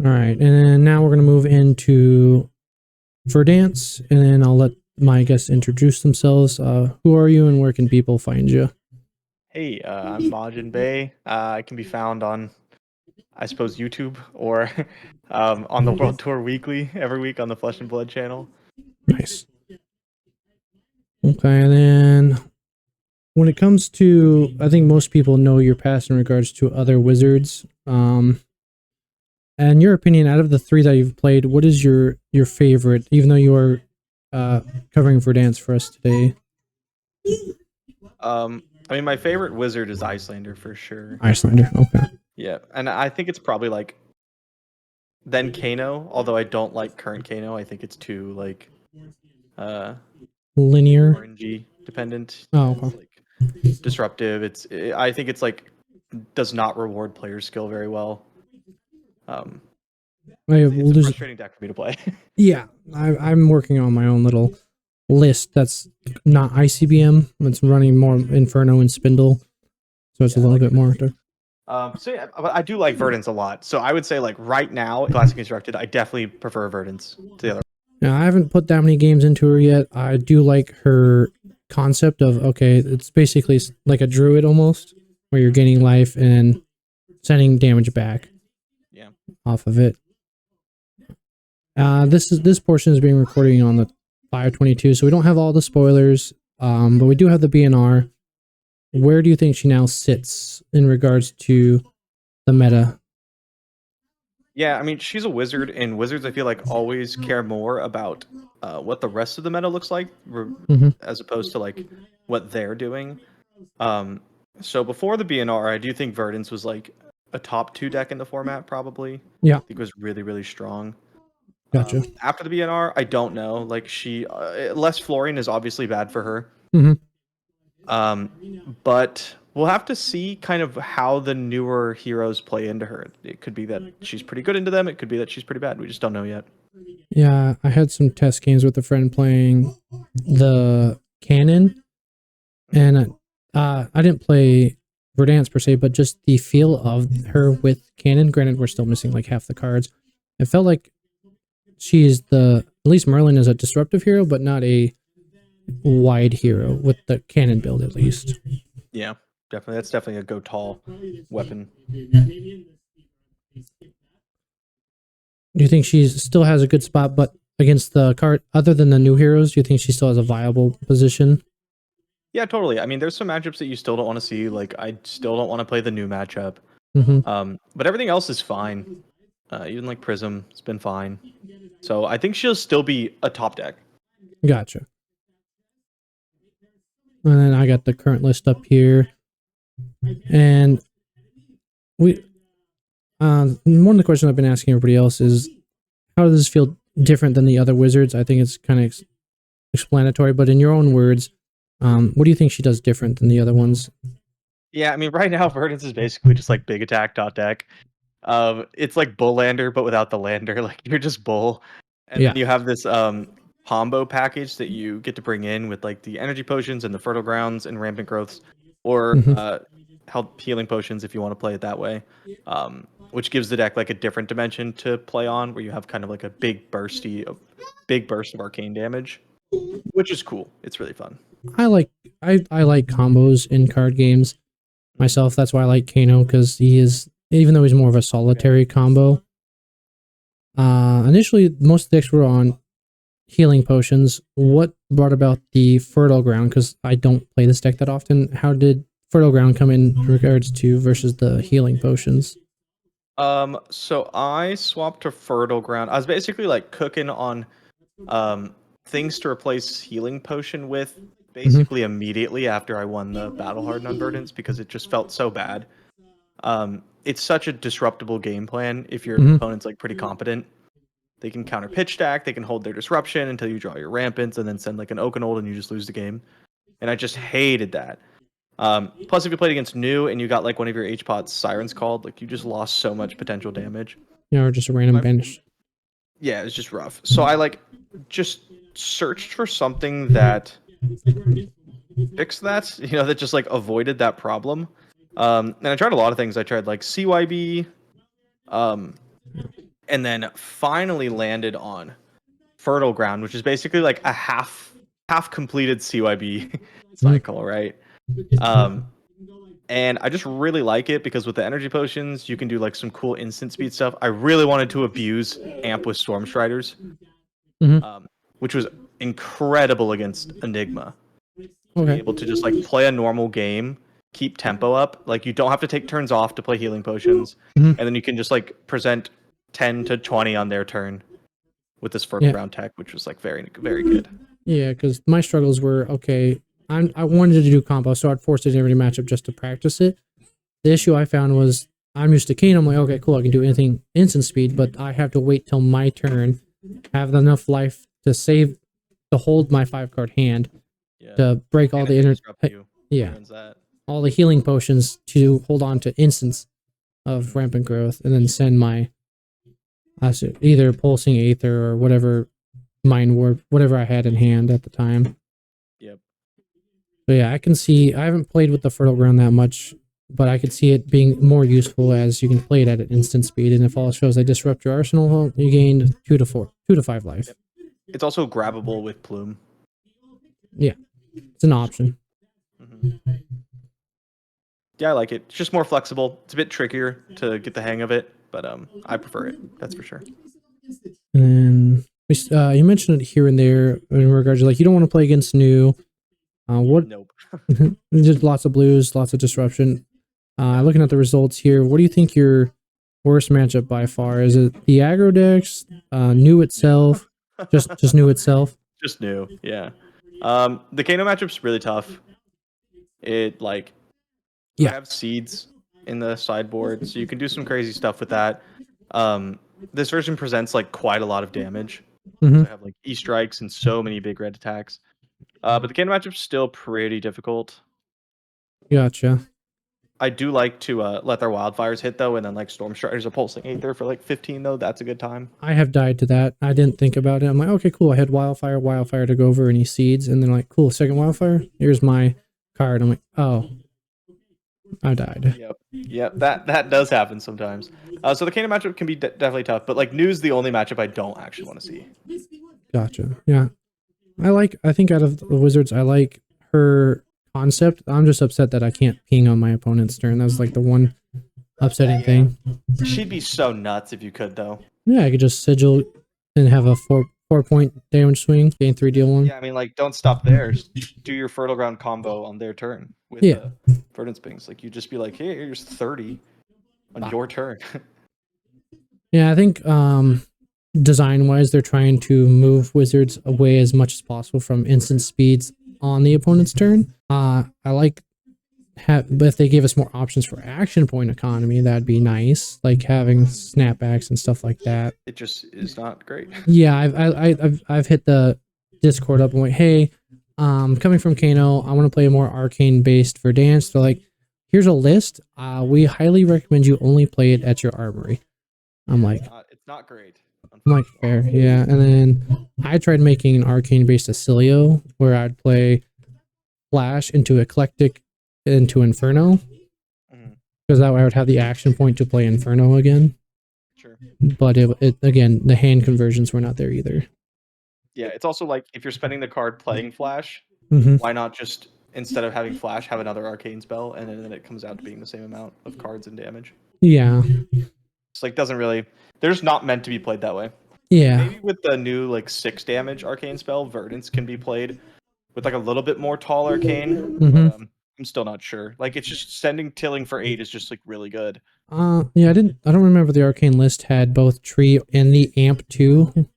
All right, and then now we're gonna move into Verdance, and then I'll let my guests introduce themselves. Who are you, and where can people find you? Hey, I'm Majin Bae. I can be found on, I suppose, YouTube or on the World Tour Weekly every week on the Flesh and Blood channel. Nice. Okay, and then when it comes to, I think most people know your past in regards to other wizards. And your opinion, out of the three that you've played, what is your favorite? Even though you are covering Verdance for us today. I mean, my favorite wizard is Icelander for sure. Icelander, okay. Yeah, and I think it's probably like then Kano, although I don't like current Kano. I think it's too like Linear. RNG dependent. Oh, It's okay. like disruptive. I think it's like does not reward player skill very well. It's a frustrating deck for me to play. Yeah, I'm working on my own little list that's not ICBM. It's running more Inferno and Spindle, so it's a little bit more. So yeah, I do like Verdance a lot. So I would say like right now, Classic Constructed, I definitely prefer Verdance to the other. Now, I haven't put that many games into her yet. I do like her concept of, okay, it's basically like a druid almost, where you're gaining life and sending damage back. Yeah. Off of it. This portion is being recorded on the 5/22, so we don't have all the spoilers, but we do have the BNR. Where do you think she now sits in regards to the meta? Yeah, I mean, she's a wizard, and wizards, I feel like, always care more about what the rest of the meta looks like, as opposed to like what they're doing. So before the BNR, I do think Verdance was like a top 2 deck in the format, probably. Yeah, I think it was really, really strong. gotcha. After the BNR, I don't know. Like she, less flooring is obviously bad for her. But we'll have to see kind of how the newer heroes play into her. It could be that she's pretty good into them. It could be that she's pretty bad. We just don't know yet. Yeah, I had some test games with a friend playing the cannon, and I didn't play Verdance per se, but just the feel of her with cannon. Granted, we're still missing like half the cards. It felt like she is at least Merlin is a disruptive hero, but not a wide hero with the cannon build at least. Yeah, definitely. That's definitely a go tall weapon. Do you think she still has a good spot, but against the card, other than the new heroes, do you think she still has a viable position? Yeah, totally. I mean, there's some matchups that you still don't want to see. Like, I still don't want to play the new matchup. But everything else is fine. Even like Prism, it's been fine. So I think she'll still be a top deck. Gotcha. And then I got the current list up here, and one of the questions I've been asking everybody else is, how does this feel different than the other wizards? I think it's kind of explanatory, but in your own words, what do you think she does different than the other ones? Yeah, I mean, right now Verdance is basically just like big attack dot deck. It's like Bull Lander, but without the Lander. Like you're just Bull, and then you have this combo package that you get to bring in with like the energy potions and the fertile grounds and rampant growths, or health healing potions if you want to play it that way. Which gives the deck like a different dimension to play on, where you have kind of like a big burst of arcane damage, which is cool. It's really fun. I like combos in card games myself. That's why I like Kano, because he is, even though he's more of a solitary combo. Initially, most decks were on healing potions. What brought about the fertile ground? Because I don't play this deck that often. How did fertile ground come in regards to versus the healing potions? So I swapped to fertile ground. I was basically like cooking on things to replace healing potion with basically immediately after I won the battle hardened on Verdance, because it just felt so bad. It's such a disruptible game plan if your opponent's like pretty competent. They can counter pitch stack, they can hold their disruption until you draw your rampants and then send like an Okanold and you just lose the game. And I just hated that. Plus, if you played against new and you got like one of your H-Pots Sirens called, like you just lost so much potential damage. Yeah, or just a random bench. Yeah, it's just rough. So I like just searched for something that fixed that, that just like avoided that problem. And I tried a lot of things. I tried like CYB. and then finally landed on Fertile Ground, which is basically like a half completed CYB cycle, right? And I just really like it because with the energy potions, you can do like some cool instant speed stuff. I really wanted to abuse Amp with Storm Striders, which was incredible against Enigma. To be able to just like play a normal game, keep tempo up. Like you don't have to take turns off to play healing potions, and then you can just like present 10 to 20 on their turn with this Fertile Ground tech, which was like very, very good. Yeah, because my struggles were okay. I wanted to do combo, so I'd force it in every matchup just to practice it. The issue I found was I'm used to Kane. I'm like, okay, cool, I can do anything instant speed, but I have to wait till my turn, have enough life to save, to hold my 5-card hand, to break all the all the healing potions to hold on to instants of rampant growth, and then send my either pulsing aether or whatever mind warp, whatever I had in hand at the time. Yep. So yeah, I can see. I haven't played with the Fertile Ground that much, but I could see it being more useful as you can play it at an instant speed. And if all it shows they disrupt your arsenal, you gained 2 to 5 life. Yep. It's also grabbable with Plume. Yeah, it's an option. Yeah, I like it. It's just more flexible. It's a bit trickier to get the hang of it, but I prefer it. That's for sure. And you mentioned it here and there in regards to like you don't want to play against new. Nope. Just lots of blues, lots of disruption. Looking at the results here, what do you think your worst matchup by far is? It the aggro decks, new itself, just new itself? Just new, yeah. The Kano matchup's really tough. It like you have seeds in the sideboard, so you can do some crazy stuff with that. This version presents like quite a lot of damage. So I have like E-strikes and so many big red attacks. But the Kano matchup's still pretty difficult. Gotcha. I do like to let their wildfires hit though, and then like Storm Striders or Pulsing Aether for like 15 though. That's a good time. I have died to that. I didn't think about it. I'm like, okay, cool. I had wildfire to go over any seeds, and then like, cool, second wildfire. Here's my card. I'm like, oh, I died. Yep. That does happen sometimes. So the Kano matchup can be definitely tough, but like New's the only matchup I don't actually want to see. Gotcha. Yeah, I think out of the wizards, I like her concept. I'm just upset that I can't ping on my opponent's turn. That was like the one upsetting thing. She'd be so nuts if you could though. Yeah, I could just sigil and have a 4-point damage swing, gain 3, deal 1. Yeah, I mean like don't stop there. Just do your Fertile Ground combo on their turn with Verdance Pings. Like you just be like, hey, here's 30 on your turn. Yeah, I think design-wise, they're trying to move wizards away as much as possible from instant speeds on the opponent's turn. I like but if they gave us more options for action point economy, that'd be nice. Like having snapbacks and stuff like that. It just is not great. Yeah, I've hit the Discord up and went, hey, coming from Kano, I want to play a more arcane based Verdance. They're like, here's a list. We highly recommend you only play it at your armory. I'm like, it's not great. I'm like, fair, yeah. And then I tried making an arcane based Acilio where I'd play Flash into Eclectic into Inferno, because that way I would have the action point to play Inferno again. Sure. But it again, the hand conversions were not there either. Yeah, it's also like if you're spending the card playing Flash, why not just instead of having Flash have another arcane spell, and then it comes out to being the same amount of cards and damage. Yeah. It's like doesn't really. They're just not meant to be played that way. Yeah. Maybe with the new like 6 damage arcane spell, Verdance can be played with like a little bit more tall arcane. But, I'm still not sure. Like it's just sending Tilling for 8 is just like really good. Yeah, I don't remember the arcane list had both tree and the amp 2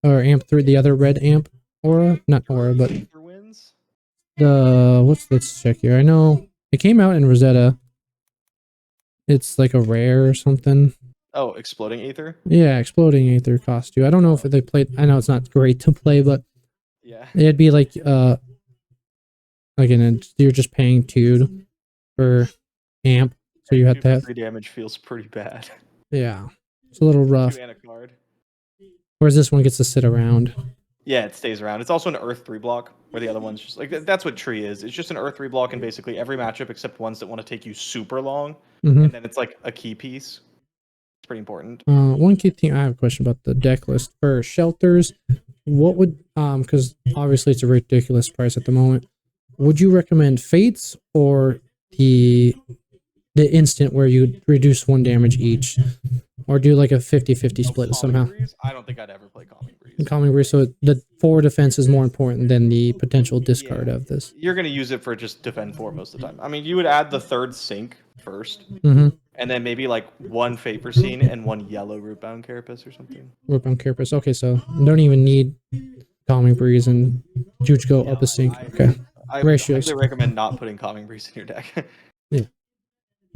or amp 3, the other red amp aura, not aura, but let's check here. I know it came out in Rosetta. It's like a rare or something. Oh, Exploding Aether? Yeah, Exploding Aether cost you. I don't know if they played. I know it's not great to play, but yeah, it'd be like again, you're just paying 2 for amp, so you have to have 3 damage feels pretty bad. Yeah, it's a little rough. 2 and a card. Whereas this one gets to sit around. Yeah, it stays around. It's also an Earth 3 block, where the other one's just like that's what Tree is. It's just an Earth 3 block in basically every matchup except ones that want to take you super long, and then it's like a key piece. pretty important. One key thing, I have a question about the deck list for shelters. What would because obviously it's a ridiculous price at the moment. Would you recommend fates or the instant where you reduce 1 damage each, or do like a 50-50 split somehow? Breeze? I don't think I'd ever play Calming Breeze. Calming Breeze, so the 4 defense is more important than the potential discard of this. You're going to use it for just defend 4 most of the time. I mean, you would add the 3rd sync first, Mm-hmm. and then maybe like 1 Favor Scene and 1 yellow Rootbound Carapace or something. Rootbound Carapace. Okay, so don't even need Calming Breeze and Juge go up a sync. Okay. I Ratios. highly recommend not putting Calming Breeze in your deck. Yeah.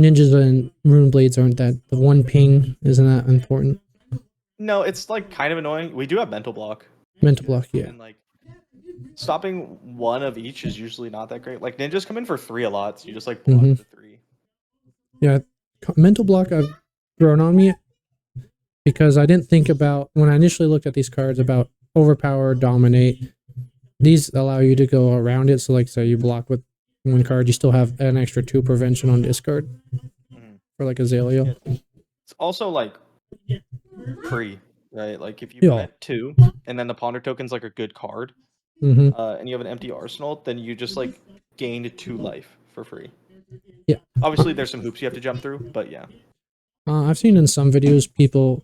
Ninjas and Rune Blades aren't that. The 1 ping isn't that important. No, it's like kind of annoying. We do have Mental Block. Mental Block, yeah. And like stopping 1 of each is usually not that great. Like ninjas come in for 3 a lot, so you just like block the 3. Yeah, Mental Block I've grown on me because I didn't think about, when I initially looked at these cards, about Overpower, Dominate. These allow you to go around it. So like say you block with 1 card, you still have an extra 2 prevention on discard for like Azalea. It's also like free, right? Like if you prevent 2 and then the Ponder token's like a good card, and you have an empty arsenal, then you just like gained 2 life for free. Yeah. Obviously there's some hoops you have to jump through, but yeah. I've seen in some videos people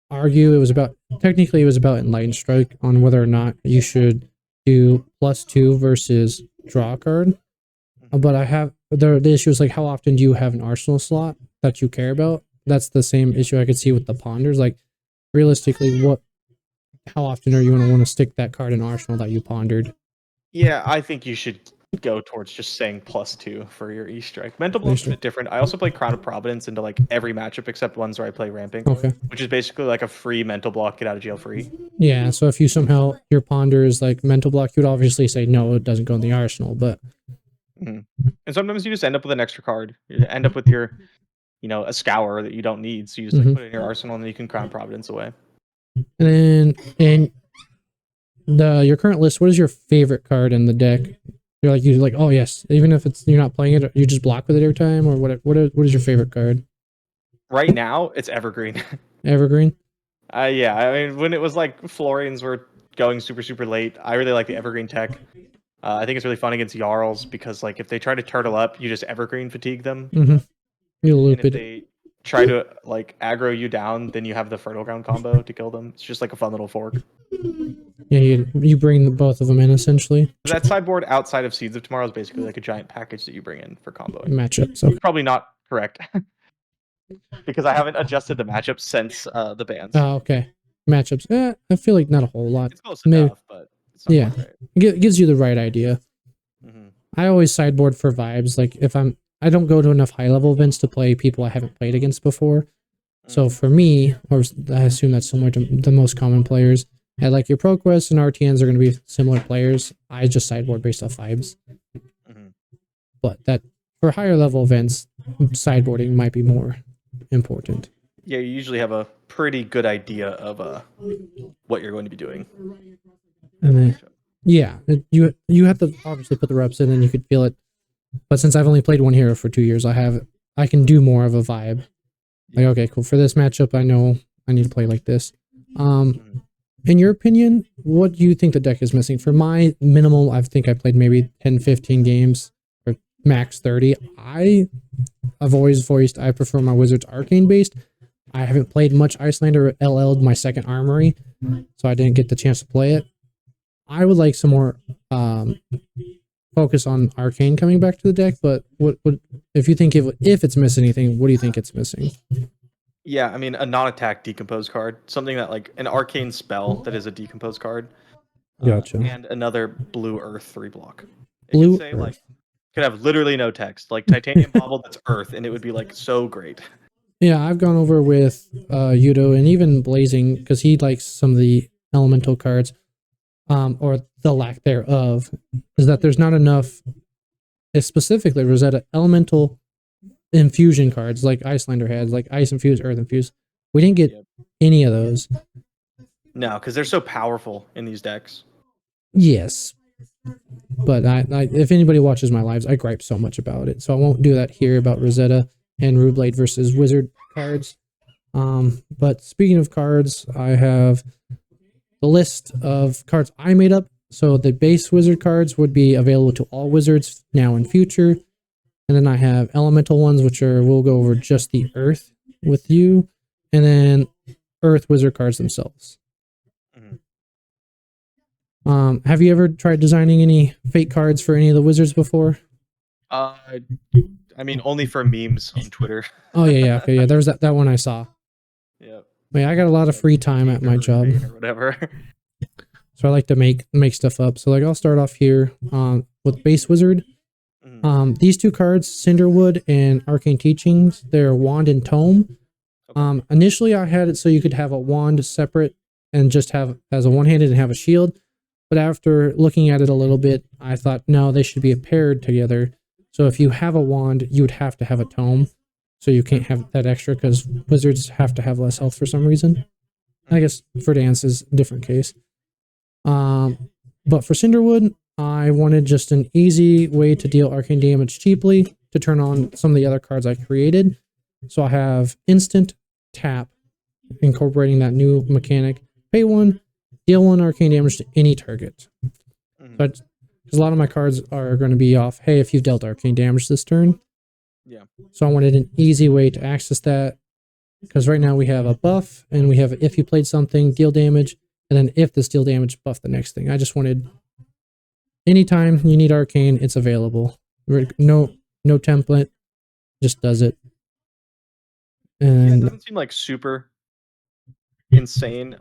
argue it was about Enlightened Strike on whether or not you should do +2 versus draw a card. But I have the issue is like, how often do you have an arsenal slot that you care about? That's the same issue I could see with the ponders. Like realistically, how often are you going to want to stick that card in arsenal that you pondered? Yeah, I think you should go towards just saying +2 for your E-Strike. Mental Block's a bit different. I also play Crown of Providence into like every matchup except ones where I play Ramping. Okay. Which is basically like a free Mental Block, get out of jail free. Yeah, so if you somehow, your ponder is like Mental Block, you would obviously say no, it doesn't go in the arsenal, but... And sometimes you just end up with an extra card. You end up with your, a Scour that you don't need, so you just like, put it in your arsenal and then you can Crown Providence away. And then, your current list, what is your favorite card in the deck? You're like, oh yes, even if you're not playing it, you just block with it every time, or what is your favorite card? Right now, it's Evergreen. Evergreen? Yeah, I mean, when it was like Florians were going super, super late, I really like the Evergreen tech. I think it's really fun against Jarls because like if they try to turtle up, you just Evergreen fatigue them. You loop and if they try to like aggro you down, then you have the Fertile Ground combo to kill them. It's just like a fun little fork. Yeah, you bring both of them in essentially. That sideboard outside of Seeds of Tomorrow is basically like a giant package that you bring in for comboing. Matchup. So probably not correct because I haven't adjusted the matchup since the bans. Oh, okay. Matchups. I feel like not a whole lot. It's close enough, but it's not quite right. It gives you the right idea. I always sideboard for vibes. Like if I don't go to enough high level events to play people I haven't played against before. So for me, or I assume that's similar to the most common players, and like your ProQuest and RTNs are going to be similar players. I just sideboard based off vibes. But that for higher level events, sideboarding might be more important. Yeah, you usually have a pretty good idea of what you're going to be doing. And then, yeah, you have to obviously put the reps in, and you could feel it. But since I've only played one hero for 2 years, I can do more of a vibe. Like, okay, cool. For this matchup, I know I need to play like this. In your opinion, what do you think the deck is missing? For my minimal, I think I played maybe 10, 15 games, or max 30. I've always voiced I prefer my Wizards Arcane based. I haven't played much Icelander or LL'd my second Armory, so I didn't get the chance to play it. I would like some more focus on Arcane coming back to the deck, but what if you think if it's missing anything, what do you think it's missing? Yeah, I mean, a non-attack decompose card. Something that, like, an arcane spell that is a decompose card. Gotcha. And another blue earth 3 block. Blue could earth. Like, could have literally no text. Like, Titanium Bauble that's earth, and it would be, like, so great. Yeah, I've gone over with Yudo and even Blazing, because he likes some of the elemental cards, or the lack thereof, is that there's not enough, specifically Rosetta, elemental infusion cards like Icelander has, like Ice Infuse, Earth Infuse. We didn't get any of those. No, because they're so powerful in these decks. Yes. But I if anybody watches my lives, I gripe so much about it. So I won't do that here about Rosetta and Rublade versus Wizard cards. But speaking of cards, I have the list of cards I made up. So the base wizard cards would be available to all wizards now and future. And then I have elemental ones, which are, we'll go over just the earth with you. And then earth wizard cards themselves. Have you ever tried designing any fake cards for any of the wizards before? I mean, only for memes on Twitter. Oh yeah. Okay, yeah. There was that one I saw. Yeah. I got a lot of free time at my job, or whatever. so I like to make stuff up. So like, I'll start off here with base wizard. These two cards, Cinderwood and Arcane Teachings, they're wand and tome. Initially, I had it so you could have a wand separate and just have as a one-handed and have a shield. But after looking at it a little bit, I thought, no, they should be paired together. So if you have a wand, you would have to have a tome. So you can't have that extra because wizards have to have less health for some reason. I guess Verdance is a different case. But for Cinderwood, I wanted just an easy way to deal arcane damage cheaply to turn on some of the other cards I created. So I have instant tap, incorporating that new mechanic. Pay 1, deal 1 arcane damage to any target. But because a lot of my cards are going to be off, hey, if you've dealt arcane damage this turn. Yeah. So I wanted an easy way to access that. Because right now we have a buff, and we have if you played something, deal damage, and then if this deal damage, buff the next thing. I just wanted anytime you need arcane, it's available. No template, just does it. And it doesn't seem like super insane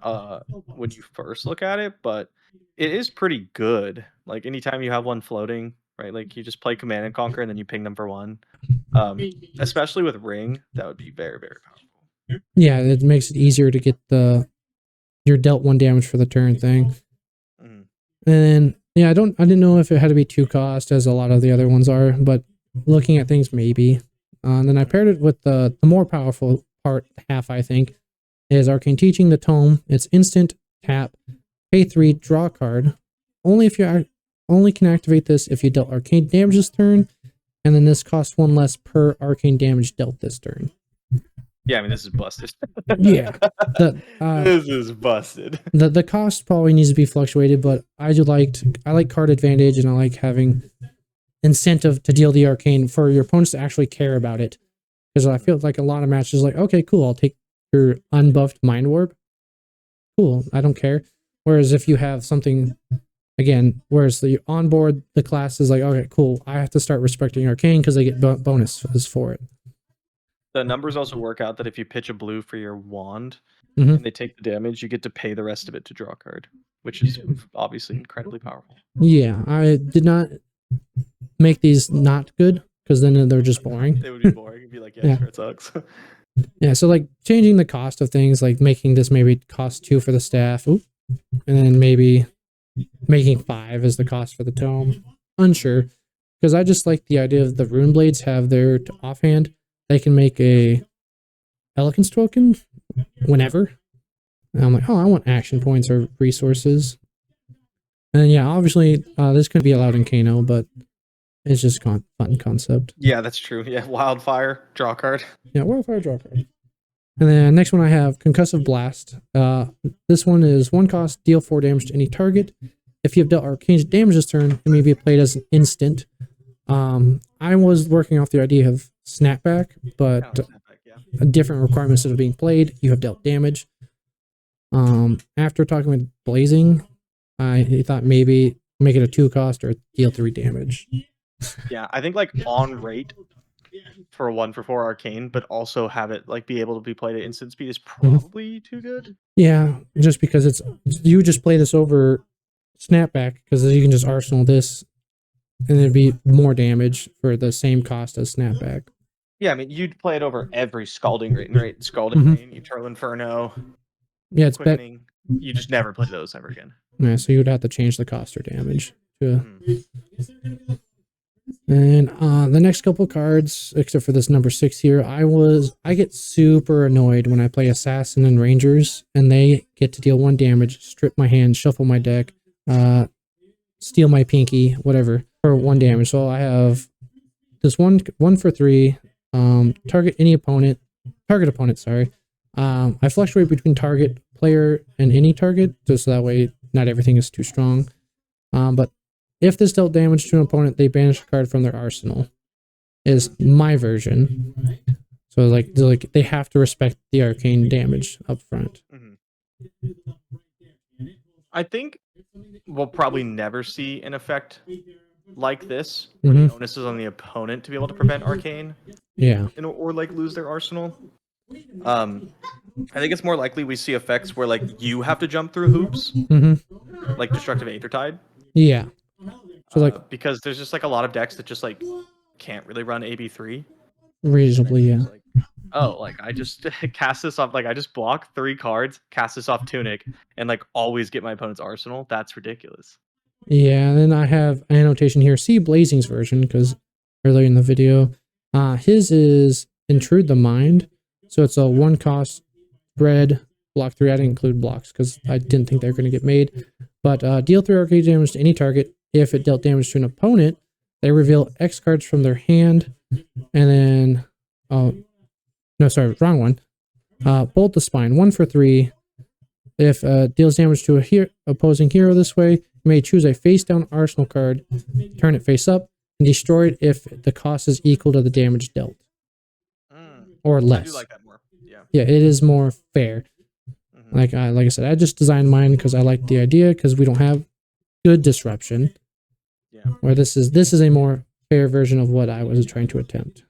when you first look at it, but it is pretty good. Like anytime you have one floating, right? Like you just play Command and Conquer and then you ping them for 1. Especially with Ring, that would be very, very powerful. Yeah, it makes it easier to get your dealt 1 damage for the turn thing. And yeah, I didn't know if it had to be 2 cost as a lot of the other ones are, but looking at things, maybe. And then I paired it with the more powerful half, I think, is Arcane Teaching, the Tome. It's instant tap, pay 3, draw a card. Only can activate this if you dealt arcane damage this turn, and then this costs 1 less per arcane damage dealt this turn. Yeah, I mean, this is busted. Yeah. This is busted. The cost probably needs to be fluctuated, but I like card advantage, and I like having incentive to deal the arcane for your opponents to actually care about it. Because I feel like a lot of matches like, okay, cool, I'll take your unbuffed Mind Warp. Cool, I don't care. Whereas if you have something, again, whereas the onboard, the class is like, okay, cool, I have to start respecting arcane because they get bonuses for it. The numbers also work out that if you pitch a blue for your wand and they take the damage, you get to pay the rest of it to draw a card, which is obviously incredibly powerful. Yeah, I did not make these not good because then they're just boring. They would be boring. You'd be like, yeah, sure, it sucks. Yeah, so like changing the cost of things, like making this maybe cost 2 for the staff, and then maybe making 5 as the cost for the tome. Unsure, because I just like the idea of the rune blades have their offhand. They can make a elegance token whenever. And I'm like, oh, I want action points or resources. And yeah, obviously this could be allowed in Kano, but it's just fun concept. Yeah, that's true. Yeah, Wildfire, draw a card. Yeah, Wildfire, draw a card. And then next one I have Concussive Blast. This one is 1 cost, deal 4 damage to any target. If you have dealt arcane damage this turn, it may be played as an instant. I was working off the idea of snapback, but different requirements of being played. You have dealt damage. After talking with Blazing, I thought maybe make it a 2 cost or deal 3 damage. Yeah, I think like on rate for a 1/4 arcane, but also have it like be able to be played at instant speed is probably too good. Yeah, just because you just play this over snapback because you can just arsenal this and it'd be more damage for the same cost as snapback. Yeah, I mean you'd play it over every Scalding Rain, right? Scalding Rain, Eternal Inferno. Yeah, it's Quickening. You just never play those ever again. Yeah, so you would have to change the cost or damage to. And the next couple cards, except for this number 6 here, I get super annoyed when I play Assassin and Rangers, and they get to deal 1 damage, strip my hand, shuffle my deck, steal my pinky, whatever, for 1 damage. So I have this one for 3, target opponent, sorry. I fluctuate between target player and any target, just so that way not everything is too strong. But if this dealt damage to an opponent, they banish a card from their arsenal. Is my version. So like they have to respect the arcane damage up front. I think we'll probably never see an effect like this, where the onus is on the opponent to be able to prevent arcane. Yeah. Or like lose their arsenal. I think it's more likely we see effects where like you have to jump through hoops, like Destructive Aethertide. Yeah. So like because there's just like a lot of decks that just like can't really run AB3 reasonably, yeah. like, oh, like I just cast this off, like I just block 3 cards, cast this off Tunic, and like always get my opponent's arsenal. That's ridiculous. Yeah, and then I have an annotation here. See Blazing's version, because earlier in the video, his is Intrude the Mind. So it's a 1 cost spread, block 3. I didn't include blocks because I didn't think they were going to get made. But deal 3 arcane damage to any target. If it dealt damage to an opponent, they reveal X cards from their hand. And then, no, sorry, wrong one. Bolt the Spine, 1 for 3. If deals damage to a opposing hero this way, you may choose a face-down arsenal card, turn it face up, and destroy it if the cost is equal to the damage dealt. Or less. I do like that more. Yeah. Yeah, it is more fair. Like I said, I just designed mine because I like the idea, because we don't have good disruption. Yeah. Where this is a more fair version of what I was trying to attempt.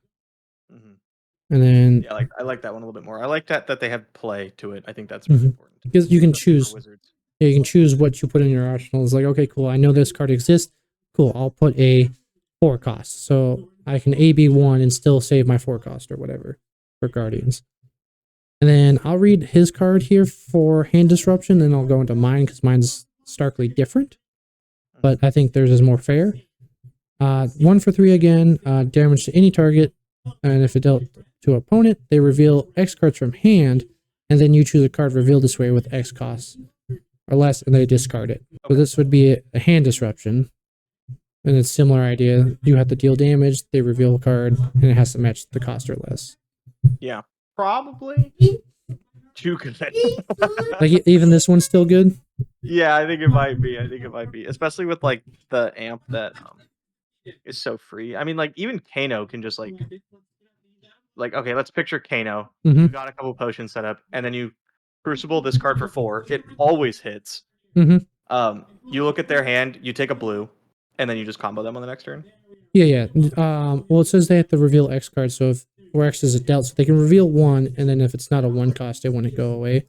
And then yeah, I like that one a little bit more. I like that they have play to it. I think that's really important. Because you can choose. Yeah, you can choose what you put in your arsenal. It's like, okay, cool. I know this card exists. Cool. I'll put a 4 cost, so I can AB 1 and still save my 4 cost or whatever for Guardians. And then I'll read his card here for hand disruption, and I'll go into mine because mine's starkly different. But I think theirs is more fair. 1 for 3 again. Damage to any target, and if it dealt to an opponent, they reveal X cards from hand, and then you choose a card revealed this way with X costs or less, and they discard it. So this would be a hand disruption. And it's a similar idea. You have to deal damage, they reveal a card, and it has to match the cost or less. Yeah, probably too good. Like even this one's still good? Yeah, I think it might be. Especially with like the amp that is so free. I mean, like even Kano can just like okay, let's picture Kano. You got a couple potions set up, and then you Crucible this card for 4. It always hits. You look at their hand, you take a blue, and then you just combo them on the next turn. Yeah. Well, it says they have to reveal X cards, so if where X is a dealt, so they can reveal 1, and then if it's not a 1 cost, it wouldn't go away.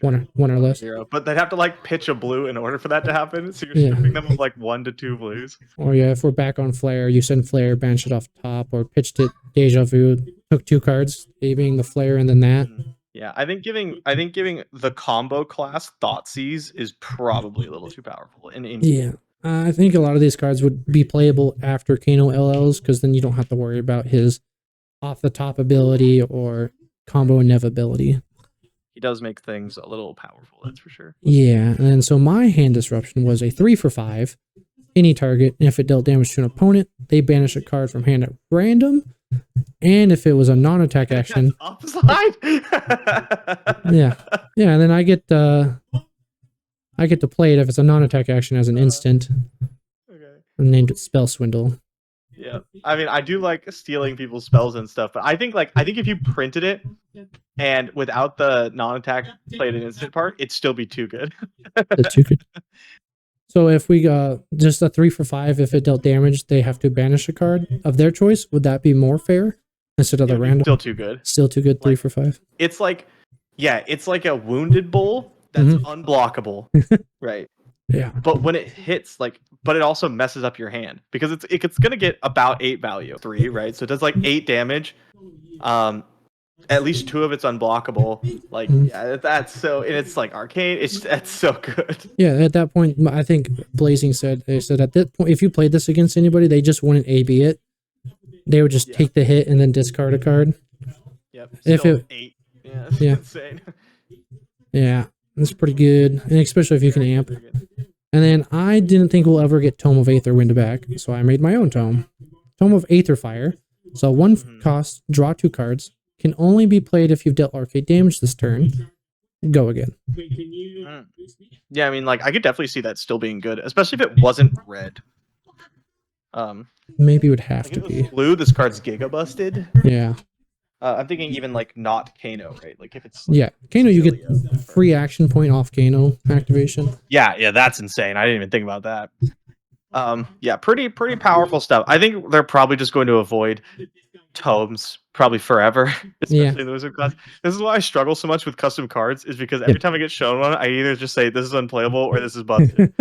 One or less. 0. But they'd have to like pitch a blue in order for that to happen. So you're stripping them of like 1 to 2 blues. Or yeah, if we're back on Flare, you send Flare, banish it off top, or pitched it Deja Vu, took 2 cards, A being the Flare and then that. Yeah, I think giving the combo class Thoughtseize is probably a little too powerful. Yeah. I think a lot of these cards would be playable after Kano LLs, because then you don't have to worry about his off the top ability or combo inevitability. He does make things a little powerful, that's for sure. Yeah, and so my hand disruption was a 3 for 5. Any target, and if it dealt damage to an opponent, they banish a card from hand at random. And if it was a non-attack action, upside. yeah, and then I get to play it if it's a non-attack action as an instant. Okay. I named it Spell Swindle. Yeah, I mean, I do like stealing people's spells and stuff, but I think if you printed it and without the non-attack played an instant part, it'd still be too good. Too good. So if we just a 3 for 5, if it dealt damage, they have to banish a card of their choice. Would that be more fair instead of the random? Still too good. Still too good. 3 for 5. It's like, yeah, it's like a wounded bull that's unblockable, right? Yeah. But when it hits, but it also messes up your hand because it's gonna get about 8 value, 3, right? So it does like 8 damage. At least 2 of it's unblockable. Yeah, that's so, and it's like arcane. That's so good. Yeah, at that point, I think Blazing said at that point, if you played this against anybody, they just wouldn't AB it. They would just take the hit and then discard a card. Yep. If it 8, yeah, insane. Yeah, that's pretty good, and especially if you can amp. And then I didn't think we'll ever get Tome of Aether Wind back, so I made my own tome. Tome of Aether Fire. So 1 cost, draw 2 cards. Can only be played if you've dealt arcade damage this turn. Go again. Yeah, I mean, like, I could definitely see that still being good, especially if it wasn't red. Maybe it would have Like to if it be. was blue, this card's giga busted. Yeah. I'm thinking even like not Kano, right? Like if it's like, Yeah. Kano, you get Cecilia. free action point off Kano activation. Yeah, that's insane. I didn't even think about that. Yeah, pretty powerful stuff. I think they're probably just going to avoid tomes probably forever, especially in the wizard class. This is why I struggle so much with custom cards, is because every time I get shown one, I either just say this is unplayable or this is busted.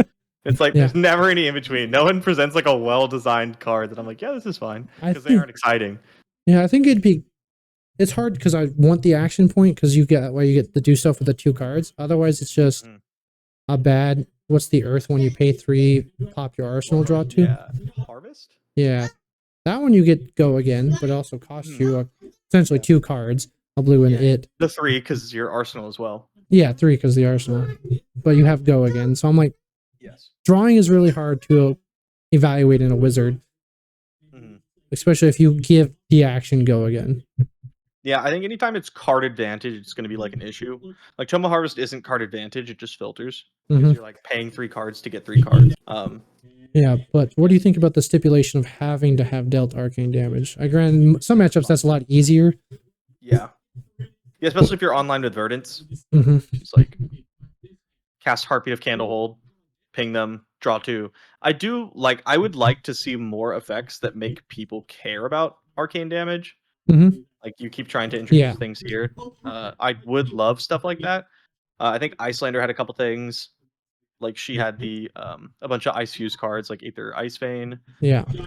It's like there's never any in between. No one presents like a well-designed card that I'm like, yeah, this is fine, because they aren't exciting. Yeah, I think it's hard because I want the action point because you get to do stuff with the 2 cards. Otherwise, it's just a bad. What's the earth one? You pay 3, pop your arsenal, draw 2. Yeah, harvest. Yeah, that one you get go again, but it also costs you essentially 2 cards, a blue and it. The 3 because your arsenal as well. Yeah, 3 because the arsenal, but you have go again. So I'm like, yes, drawing is really hard to evaluate in a wizard, especially if you give the action go again. Yeah, I think anytime it's card advantage, it's going to be like an issue. Like Tome of Harvest isn't card advantage; it just filters because you're like paying 3 cards to get 3 cards. Yeah, but what do you think about the stipulation of having to have dealt arcane damage? I grant in some matchups that's a lot easier. Yeah, especially if you're online with Verdance. Mm-hmm. It's like cast Heartbeat of Candlehold, ping them, draw 2. I would like to see more effects that make people care about arcane damage. Mm-hmm. Like you keep trying to introduce things here. I would love stuff like that. I think Icelander had a couple things. Like she had the a bunch of Ice Fuse cards, like either Ice Vein,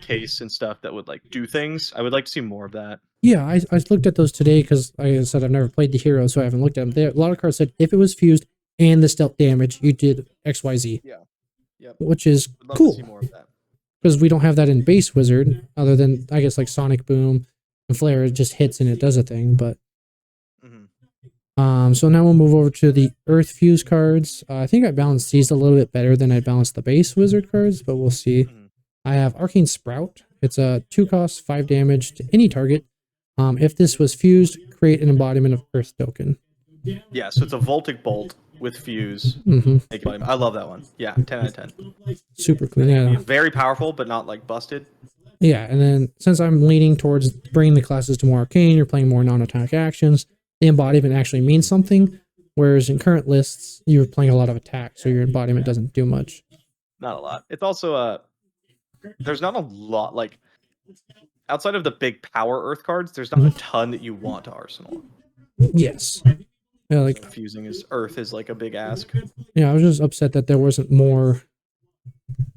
Case, and stuff that would like do things. I would like to see more of that. Yeah, I looked at those today because like I said I've never played the hero, so I haven't looked at them. A lot of cards said if it was fused and the stealth damage, you did XYZ. Yeah. Yep. Which is cool. Because we don't have that in base wizard, other than I guess like Sonic Boom and Flare. It just hits and it does a thing, but so now we'll move over to the Earth Fuse cards. I think I balanced these a little bit better than I balanced the base wizard cards, but we'll see. I have Arcane Sprout. It's a 2 cost, 5 damage to any target. If this was fused, create an embodiment of Earth token. Yeah, so it's a Voltic Bolt with Fuse. I love that one. Yeah, 10 out of 10. Super clean. Yeah, very powerful, but not like busted. Yeah, and then since I'm leaning towards bringing the classes to more arcane, you're playing more non-attack actions. The embodiment actually means something, whereas in current lists, you're playing a lot of attack, so your embodiment doesn't do much. Not a lot. It's also there's not a lot, like, outside of the big power Earth cards, there's not a ton that you want to Arsenal. Yes. Yeah, like so fusing Earth is like a big ask. Yeah, I was just upset that there wasn't more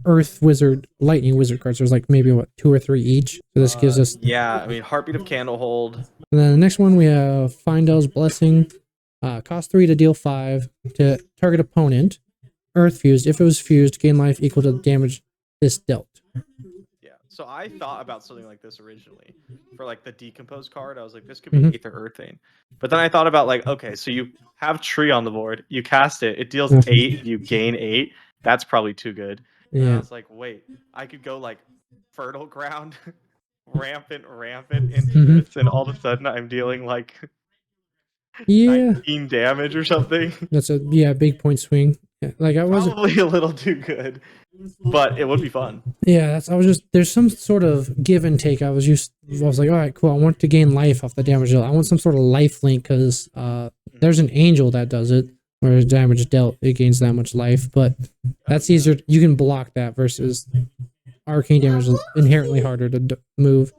Earth Wizard, Lightning Wizard cards. There's like maybe, 2 or 3 each. So this gives us... Yeah, I mean, Heartbeat of Candlehold. And then the next one, we have Findel's Blessing. Cost 3 to deal 5 to target opponent. Earth Fused. If it was fused, gain life equal to the damage this dealt. Yeah, so I thought about something like this originally. For like the Decompose card, I was like, this could be Aether Earth Vein. But then I thought about like, okay, so you have Tree on the board. You cast it. It deals 8. You gain 8. That's probably too good. And I was like, wait, I could go like Fertile Ground, rampant into this, and all of a sudden I'm dealing like 19 damage or something. That's a big point swing. Yeah, like I was probably a little too good, but it would be fun. Yeah, there's some sort of give and take. I was like, all right, cool. I want to gain life off the damage dealt. I want some sort of life link because there's an angel that does it. Where damage dealt, it gains that much life, but that's easier. You can block that versus arcane damage is inherently harder to move.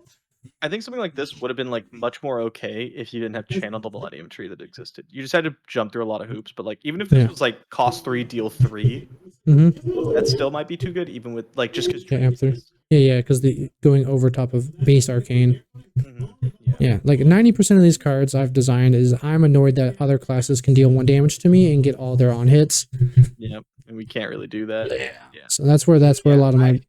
I think something like this would have been like much more okay if you didn't have Channel the Millennium Tree that existed. You just had to jump through a lot of hoops, but like even if this was like cost 3, deal 3, that still might be too good, even with like just because. Yeah, because the going over top of base arcane. Yeah, like 90% of these cards I've designed is I'm annoyed that other classes can deal 1 damage to me and get all their on hits. Yep, and we can't really do that. Yeah. So that's where a lot of my.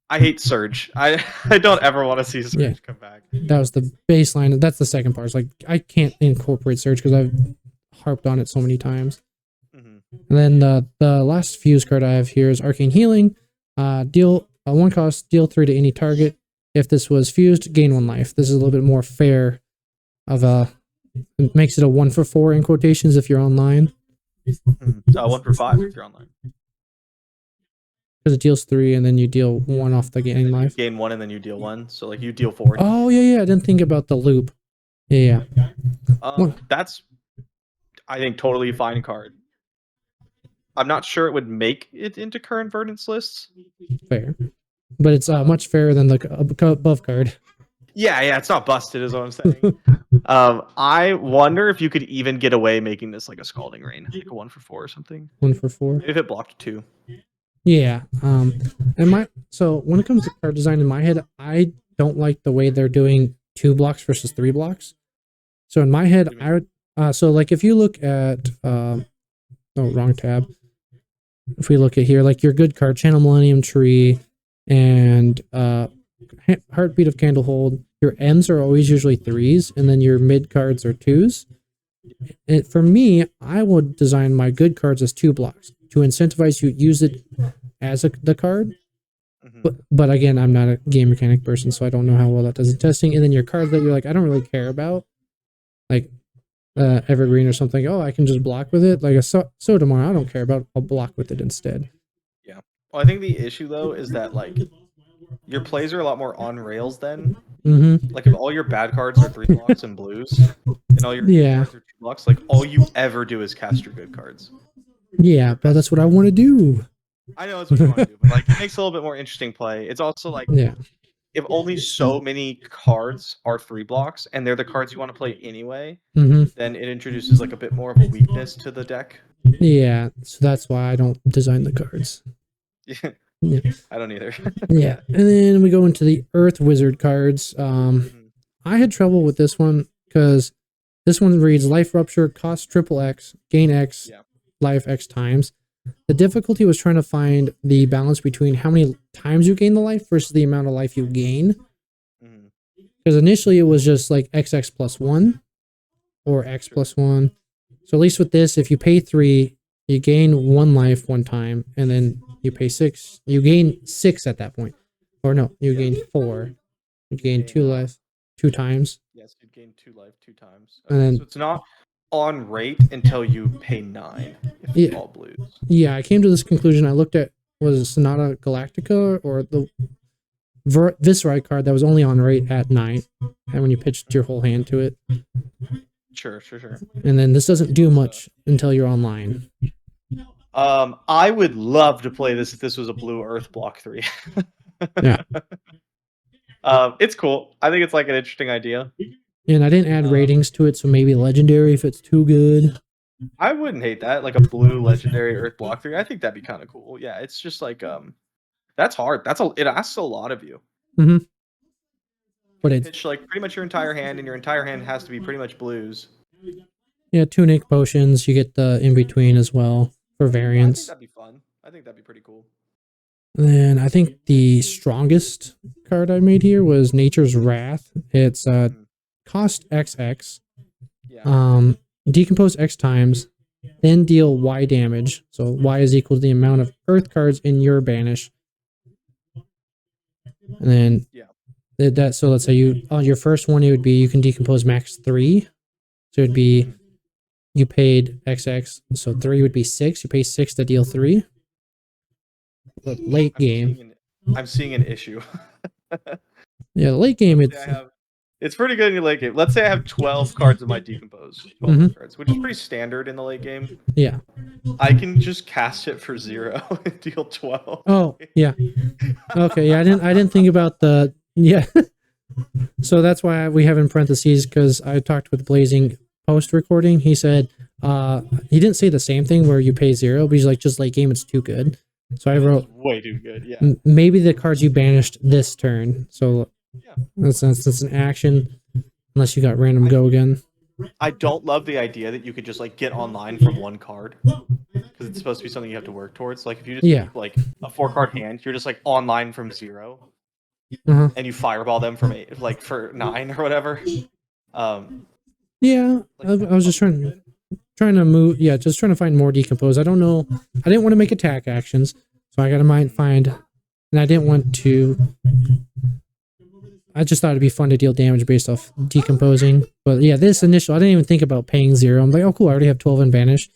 I hate Surge. I don't ever want to see Surge come back. That was the baseline. That's the second part. It's like I can't incorporate Surge because I've harped on it so many times. And then the last fuse card I have here is Arcane Healing. Deal 1 cost, deal 3 to any target. If this was fused, gain 1 life. This is a little bit more fair of it makes it a 1 for 4 in quotations if you're online. 1 for 5 if you're online. Because it deals 3 and then you deal 1 off the gaining life. Gain 1 and then you deal 1. So like you deal 4. Oh yeah, I didn't think about the loop. Yeah. That's, I think, totally fine card. I'm not sure it would make it into current Verdance lists. Fair. But it's much fairer than the above card. Yeah, it's not busted, is what I'm saying. I wonder if you could even get away making this like a Scalding Rain, like a 1 for 4 or something. 1 for 4. Maybe if it blocked 2. Yeah. So when it comes to card design in my head, I don't like the way they're doing 2 blocks versus 3 blocks. So in my head, I would so like if you look at wrong tab. If we look at here, like your good card, Channel Millennium Tree and Heartbeat of Candlehold, your ends are always usually 3s, and then your mid cards are 2s. And for me, I would design my good cards as 2 blocks to incentivize you to use it as the card. But again, I'm not a game mechanic person, so I don't know how well that does in testing. And then your cards that you're like, I don't really care about, like Evergreen or something. Oh, I can just block with it. Like a so tomorrow, I don't care about. I'll block with it instead. Yeah. Well, I think the issue though is that like your plays are a lot more on rails then. Like if all your bad cards are 3 blocks and blues, and all your good cards are 2 blocks, like all you ever do is cast your good cards. Yeah, but that's what I want to do. I know that's what you want to do, but like it makes a little bit more interesting play. It's also like if only so many cards are 3 blocks and they're the cards you want to play anyway, then it introduces like a bit more of a weakness to the deck. Yeah, so that's why I don't design the cards. Yeah. I don't either. Yeah, and then we go into the Earth Wizard cards. I had trouble with this one because this one reads Life Rupture, cost triple X, gain X, life X times. The difficulty was trying to find the balance between how many times you gain the life versus the amount of life you gain. Because initially it was just like XX plus 1 or X plus 1. So at least with this, if you pay 3, you gain 1 life 1 time, and then you pay 6. You gain 6 at that point. Or no, you gain 4. You gain 2 life 2 times. Yes, you'd gain 2 life 2 times. Okay, and then, so it's not on rate until you pay 9 if it's all blues. Yeah, I came to this conclusion. I looked at, was it Sonata Galactica or the Viserai card that was only on rate at 9, and when you pitched your whole hand to it. Sure. And then this doesn't do much until you're online. I would love to play this if this was a blue Earth block 3. Yeah. It's cool. I think it's like an interesting idea. And I didn't add ratings to it, so maybe legendary if it's too good. I wouldn't hate that, like a blue legendary Earth block 3. I think that'd be kind of cool. Yeah, it's just like that's hard. It asks a lot of you. But it's pitch like pretty much your entire hand, and your entire hand has to be pretty much blues. Yeah, tunic potions. You get the in between as well for variance. I think that'd be fun. I think that'd be pretty cool. Then I think the strongest card I made here was Nature's Wrath. It's cost XX, decompose X times, then deal Y damage. So Y is equal to the amount of Earth cards in your banish. And then so let's say your first one, it would be you can decompose max 3. So it'd be you paid XX, so 3 would be 6. You pay 6 to deal 3. But late game, I'm seeing an issue. Yeah, the late game it's pretty good in your late game. Let's say I have 12 cards in my decompose, 12 cards, which is pretty standard in the late game. Yeah, I can just cast it for 0 and deal 12. Oh yeah, okay. Yeah, I didn't think about the So that's why we have in parentheses, because I talked with Blazing post recording. He said he didn't say the same thing where you pay 0, but he's like, just late game, it's too good. So I wrote way too good. Yeah, maybe the cards you banished this turn. So that's an action, unless you got random go again. I don't love the idea that you could just like get online from 1 card, because it's supposed to be something you have to work towards. Like if you just keep, like a 4-card hand, you're just like online from 0, and you fireball them from 8, like for 9 or whatever. Yeah, I was just trying to move. Yeah, just trying to find more decompose. I don't know. I didn't want to make attack actions, so I got to find, and I didn't want to. I just thought it'd be fun to deal damage based off decomposing. But yeah, this initial, I didn't even think about paying 0. I'm like, oh cool, I already have 12 in banish.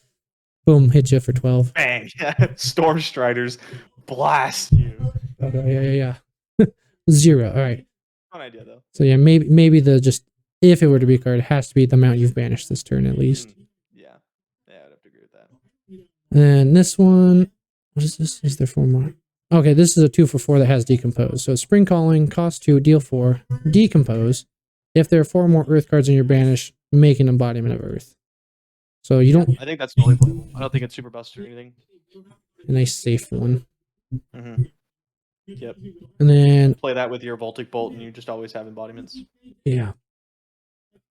Boom, hit you for 12. Bang! Storm Striders blast you. Okay, yeah. 0. All right. Fun idea though. So yeah, maybe the just if it were to be a card, it has to be the amount you've banished this turn at least. Yeah, I'd have to agree with that. And this one, what is this? Is there 4 more? Okay, this is a 2 for 4 that has decompose. So spring calling, cost 2, deal 4, decompose. If there are 4 more earth cards in your banish, make an embodiment of earth. So you don't. I think that's totally playable. I don't think it's super busted or anything. A nice safe one. Yep. And then Play that with your Voltic Bolt, and you just always have embodiments. yeah.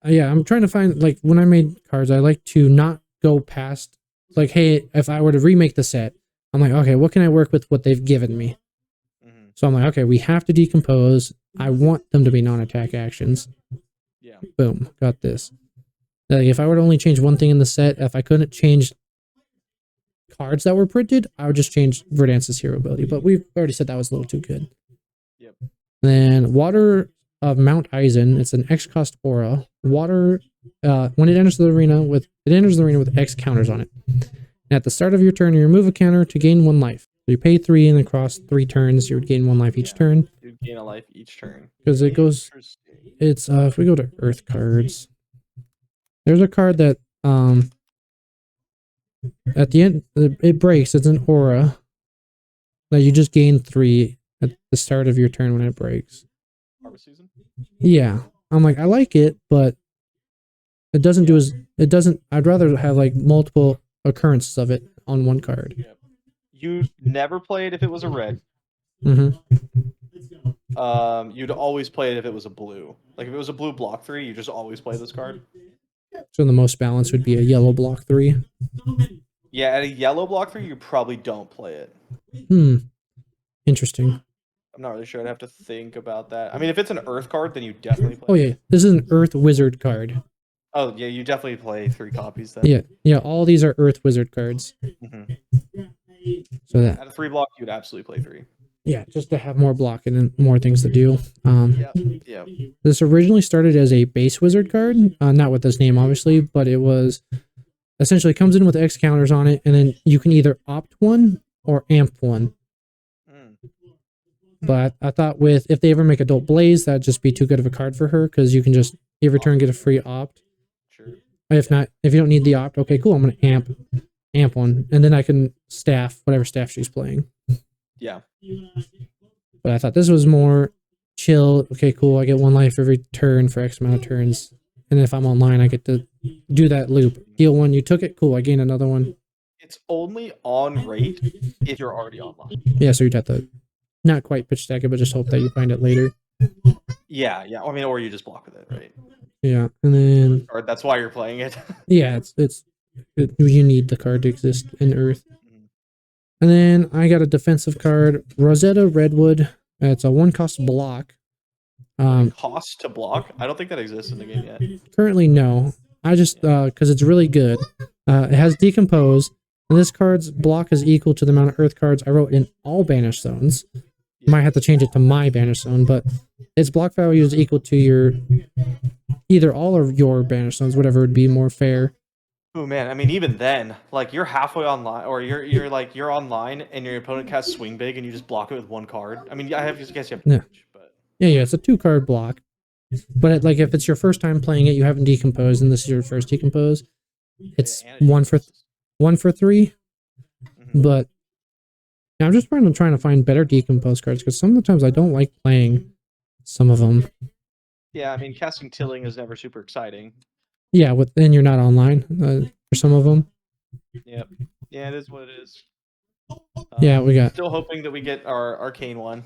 Yeah, I'm trying to find, like, when I made cards, I like to not go past, like, hey, if I were to remake the set, I'm like, okay, what can I work with what they've given me? So I'm like, okay, we have to decompose. I want them to be non-attack actions. Yeah. Boom, got this. Like, if I were to only change one thing in the set, if I couldn't change cards that were printed, I would just change Verdance's hero ability. But we've already said that was a little too good. Yep. Then Water of Mount Eisen. It's an X cost aura. Water, when it enters the arena with X counters on it. And at the start of your turn, you remove a counter to gain 1 life. So you pay 3, and across 3 turns, you would gain 1 life each turn. You gain a life each turn. Because it goes, it's if we go to Earth cards, there's a card that at the end it breaks. It's an aura that you just gain 3 at the start of your turn when it breaks. Harvest Season? Yeah, I'm like, I like it, but it doesn't do as it doesn't. I'd rather have like multiple occurrences of it on one card. Yep. You never play it if it was a red. You'd always play it if it was a blue. Like if it was a blue block 3, you just always play this card. So the most balance would be a yellow block 3. Yeah, at a yellow block 3, you probably don't play it. Interesting. I'm not really sure. I'd have to think about that. I mean, if it's an Earth card, then you definitely play. Oh yeah, this is an Earth Wizard card. Oh yeah, you definitely play 3 copies then. Yeah. All these are Earth Wizard cards. So that at a 3 block, you'd absolutely play 3. Yeah, just to have more block and then more things to do. Yeah. This originally started as a base wizard card, not with this name obviously, but it was essentially comes in with X counters on it, and then you can either opt 1 or amp 1. But I thought if they ever make Adult Blaze, that'd just be too good of a card for her, because you can just every turn get a free opt. Sure. If not, if you don't need the opt, okay, cool, I'm gonna amp 1, and then I can staff whatever staff she's playing. Yeah. But I thought this was more chill. Okay, cool, I get 1 life every turn for X amount of turns, and if I'm online, I get to do that loop. Deal 1, you took it, cool, I gain another one. It's only on rate if you're already online. Yeah, so you'd have to not quite pitch stack it, but just hope that you find it later. Yeah. I mean, or you just block with it, right? Yeah, and then Or that's why you're playing it. yeah, you need the card to exist in Earth. And then I got a defensive card, Rosetta Redwood. It's a 1 cost block. Cost to block? I don't think that exists in the game yet. Currently, no. I just because it's really good. It has decompose, and this card's block is equal to the amount of Earth cards I wrote in all banished zones. Might have to change it to my banished zone, but its block value is equal to your either all of your banished zones, whatever would be more fair. Oh man, I mean, even then, like you're halfway online, or you're online, and your opponent casts Swing Big, and you just block it with 1 card. I mean, I guess you have damage, but yeah, it's a 2 card block. But like if it's your first time playing it, you haven't decomposed, and this is your first decompose, it's 1 for 3. But yeah, I'm just trying to find better decompose cards, because sometimes I don't like playing some of them. Yeah, I mean, casting Tilling is never super exciting. Yeah, then you're not online for some of them. Yep. Yeah, it is what it is. Yeah, we got. Still hoping that we get our Arcane one.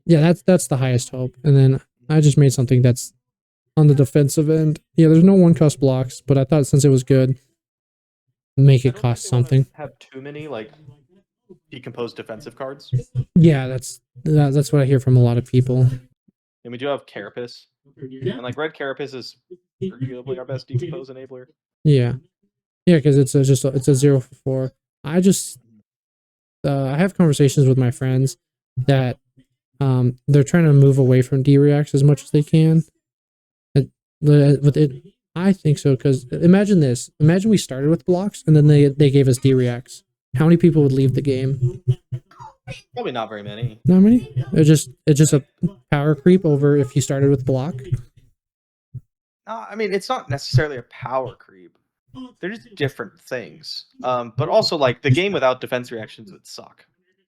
Yeah, that's the highest hope. And then I just made something that's on the defensive end. Yeah, there's no 1 cost blocks, but I thought since it was good, make it cost something. Have too many like decomposed defensive cards. Yeah, that's what I hear from a lot of people. And we do have Carapace, and like Red Carapace is arguably our best decompose enabler. Yeah, because it's a 0 for 4. I have conversations with my friends that they're trying to move away from D-reacts as much as they can. With it, I think so, because imagine this. Imagine we started with blocks and then they gave us D-reacts. How many people would leave the game? Probably not very many. Not many. It's just a power creep over if you started with block. No, I mean it's not necessarily a power creep. They're just different things. But also like the game without defense reactions would suck.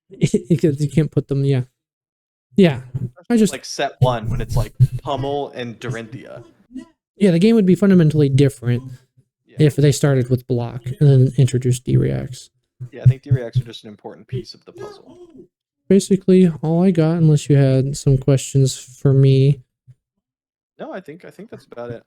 You can't put them. Yeah. I just like set 1 when it's like Pummel and Dorinthia. Yeah, the game would be fundamentally different Yeah. if they started with block and then introduced D-reacts. Yeah, I think D-reacts are just an important piece of the puzzle. Basically, all I got, unless you had some questions for me. No, I think that's about it.